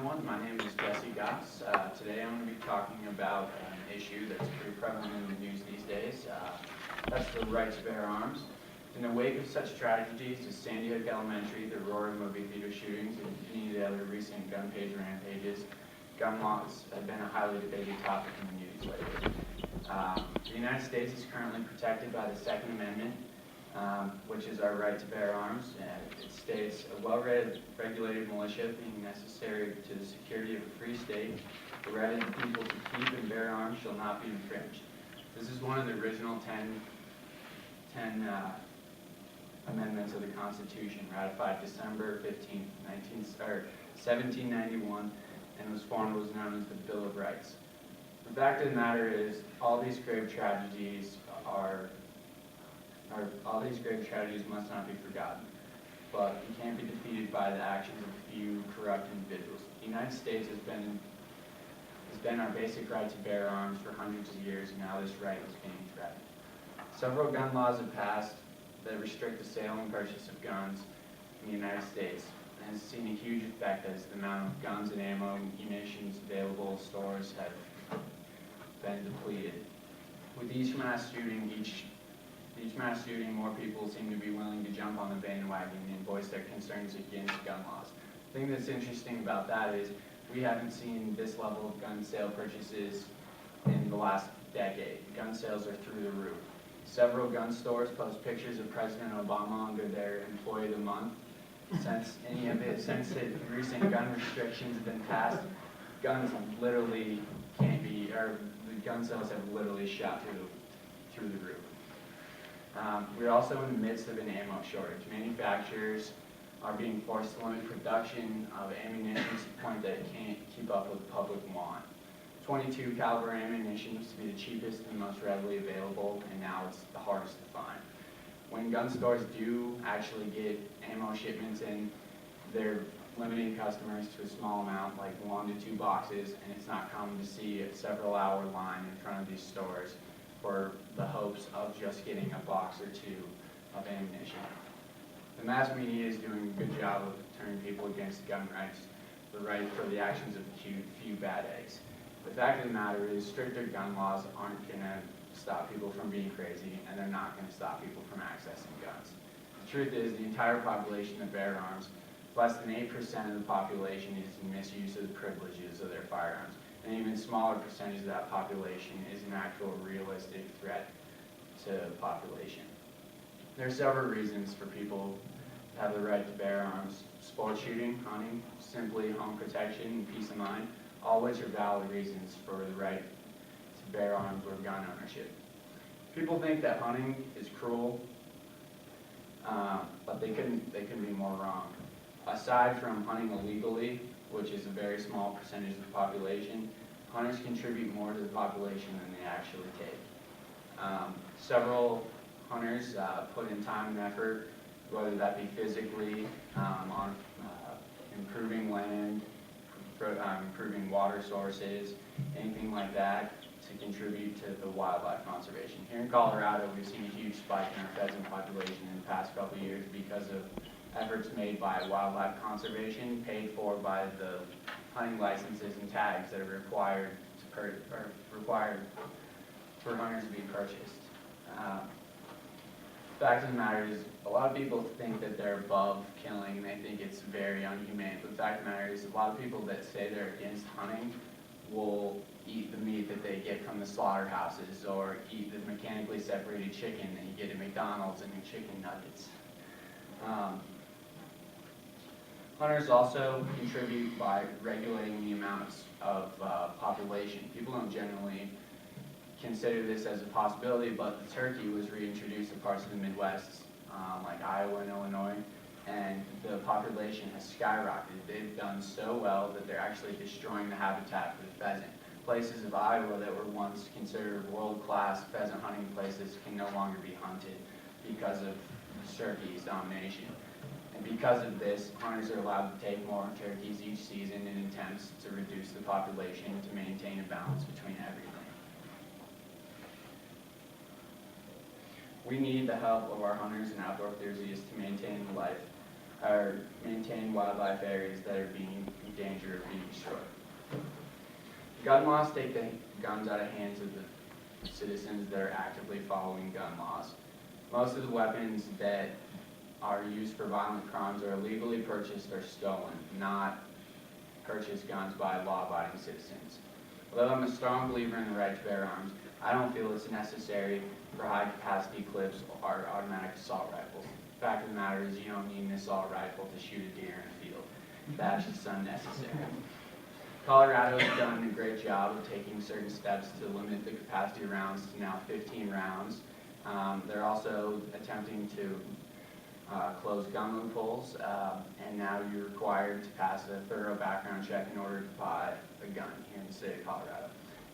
everyone. My name is Jesse Gaass. Today I'm going to be talking about an issue that's pretty prevalent in the news these days. That's the right to bear arms. In the wake of such tragedies as Sandy Hook Elementary, the Aurora movie theater shootings, and any of the other recent gun page rampages, gun laws have been a highly debated topic in the news lately. The United States is currently protected by the Second Amendment, which is our right to bear arms. It states a well-regulated militia being necessary to the security of a free state. The right of the people to keep and bear arms shall not be infringed. This is one of the original 10 amendments of the Constitution, ratified December 15th, 1791, and was formed what was known as the Bill of Rights. The fact of the matter is, all these grave tragedies must not be forgotten, but you can't be defeated by the actions of a few corrupt individuals. The United States has been our basic right to bear arms for hundreds of years, and now this right is being threatened. Several gun laws have passed that restrict the sale and purchase of guns in the United States, and has seen a huge effect as the amount of guns and ammo and munitions available in stores have been depleted. With each mass shooting, more people seem to be willing to jump on the bandwagon and voice their concerns against gun laws. The thing that's interesting about that is we haven't seen this level of gun sale purchases in the last decade. Gun sales are through the roof. Several gun stores post pictures of President Obama under their Employee of the Month. Since the recent gun restrictions have been passed, guns literally can't be, or the gun sales have literally shot through the roof. We're also in the midst of an ammo shortage. Manufacturers are being forced to limit production of ammunition to the point that it can't keep up with public want. 22 caliber ammunition used to be the cheapest and most readily available, and now it's the hardest to find. When gun stores do actually get ammo shipments in, they're limiting customers to a small amount, like 1 to 2 boxes, and it's not common to see a several-hour line in front of these stores for the hopes of just getting a box or two of ammunition. The mass media is doing a good job of turning people against gun rights, the right for the actions of a few bad eggs. The fact of the matter is, stricter gun laws aren't going to stop people from being crazy, and they're not going to stop people from accessing guns. The truth is, the entire population of bear arms, less than 8% of the population is in misuse of the privileges of their firearms. An even smaller percentage of that population is an actual realistic threat to the population. There are several reasons for people to have the right to bear arms: sport shooting, hunting, simply home protection, and peace of mind, all which are valid reasons for the right to bear arms or gun ownership. People think that hunting is cruel, but they couldn't be more wrong. Aside from hunting illegally, which is a very small percentage of the population, hunters contribute more to the population than they actually take. Several hunters put in time and effort, whether that be physically, on improving land, improving water sources, anything like that, to contribute to the wildlife conservation. Here in Colorado, we've seen a huge spike in our pheasant population in the past couple of years because of efforts made by wildlife conservation, paid for by the hunting licenses and tags that are required for hunters to be purchased. The fact of the matter is, a lot of people think that they're above killing, and they think it's very unhumane. But the fact of the matter is, a lot of people that say they're against hunting will eat the meat that they get from the slaughterhouses, or eat the mechanically separated chicken that you get at McDonald's and your chicken nuggets. Hunters also contribute by regulating the amounts of population. People don't generally consider this as a possibility, but the turkey was reintroduced in parts of the Midwest, like Iowa and Illinois, and the population has skyrocketed. They've done so well that they're actually destroying the habitat for the pheasant. Places of Iowa that were once considered world-class pheasant hunting places can no longer be hunted because of turkey's domination. And because of this, hunters are allowed to take more turkeys each season in attempts to reduce the population to maintain a balance between everything. We need the help of our hunters and outdoor enthusiasts to maintain wildlife areas that are being endangered danger of being destroyed. Gun laws take the guns out of hands of the citizens that are actively following gun laws. Most of the weapons that are used for violent crimes are illegally purchased or stolen, not purchased guns by law-abiding citizens. Although I'm a strong believer in the right to bear arms, I don't feel it's necessary for high-capacity clips or automatic assault rifles. The fact of the matter is you don't need an assault rifle to shoot a deer in a field. That's just unnecessary. Colorado has done a great job of taking certain steps to limit the capacity of rounds to now 15 rounds. They're also attempting to close gun loopholes, and now you're required to pass a thorough background check in order to buy a gun here in the state of Colorado.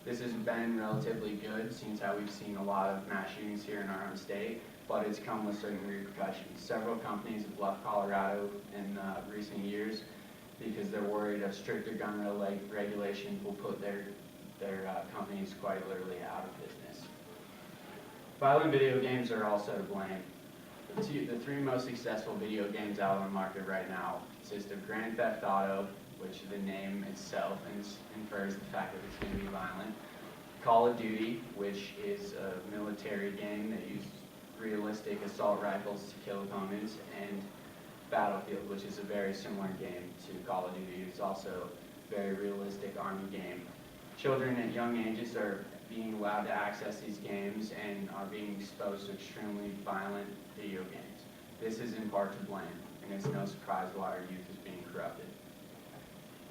This has been relatively good, since how we've seen a lot of mass shootings here in our own state, but it's come with certain repercussions. Several companies have left Colorado in recent years because they're worried a stricter gun regulations will put their companies quite literally out of business. Violent video games are also to blame. The three most successful video games out on the market right now consist of Grand Theft Auto, which the name itself infers the fact that it's going to be violent, Call of Duty, which is a military game that uses realistic assault rifles to kill opponents, and Battlefield, which is a very similar game to Call of Duty. It's also a very realistic army game. Children at young ages are being allowed to access these games and are being exposed to extremely violent video games. This is in part to blame, and it's no surprise why our youth is being corrupted.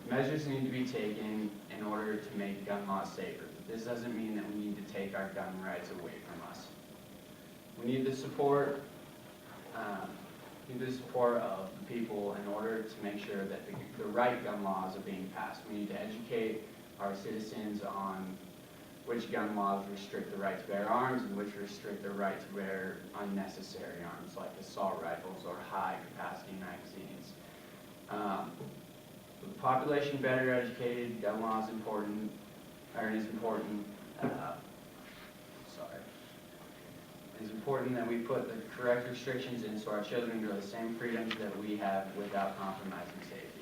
Measures need to be taken in order to make gun laws safer. This doesn't mean that we need to take our gun rights away from us. We need the support of the people in order to make sure that the right gun laws are being passed. We need to educate our citizens on which gun laws restrict the right to bear arms and which restrict the right to bear unnecessary arms like assault rifles or high-capacity magazines. With the population better educated, gun law is important, It's important that we put the correct restrictions in so our children enjoy the same freedoms that we have without compromising safety.